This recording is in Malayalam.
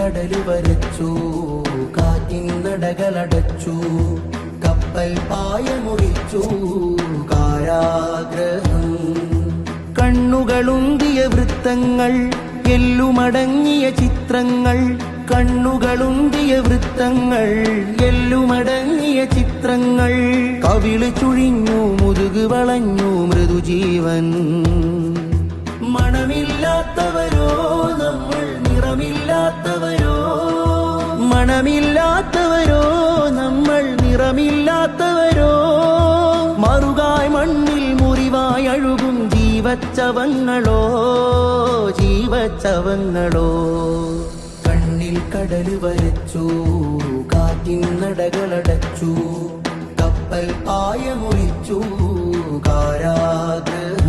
കടല് വരച്ചു, കാറ്റിൻ നടകളടച്ചു, കപ്പൽ പായ മുറിച്ചു കാരാഗ്രഹം. കണ്ണുകളുന്തിയ വൃത്തങ്ങൾ, എല്ലുമടങ്ങിയ ചിത്രങ്ങൾ, കണ്ണുകളുന്തിയ വൃത്തങ്ങൾ, എല്ലുമടങ്ങിയ ചിത്രങ്ങൾ. കവിള് ചുഴിഞ്ഞു, മുതുക് വളഞ്ഞു മൃദുജീവൻ. മണമില്ലാത്തവരോ നമ്മൾ, നിറമില്ലാത്തവരോ, മണമില്ലാത്തവരോ നമ്മൾ, നിറമില്ലാത്തവരോ. മറുകായ് മണ്ണിൽ മുറിവായി അഴുകും ജീവച്ചവങ്ങളോ, ജീവച്ചവങ്ങളോ. കണ്ണിൽ കടല് വരച്ചു, കാറ്റിൻ നടകളടച്ചു, കപ്പൽ പായ മുറിച്ചു കാരാഗ്രഹം.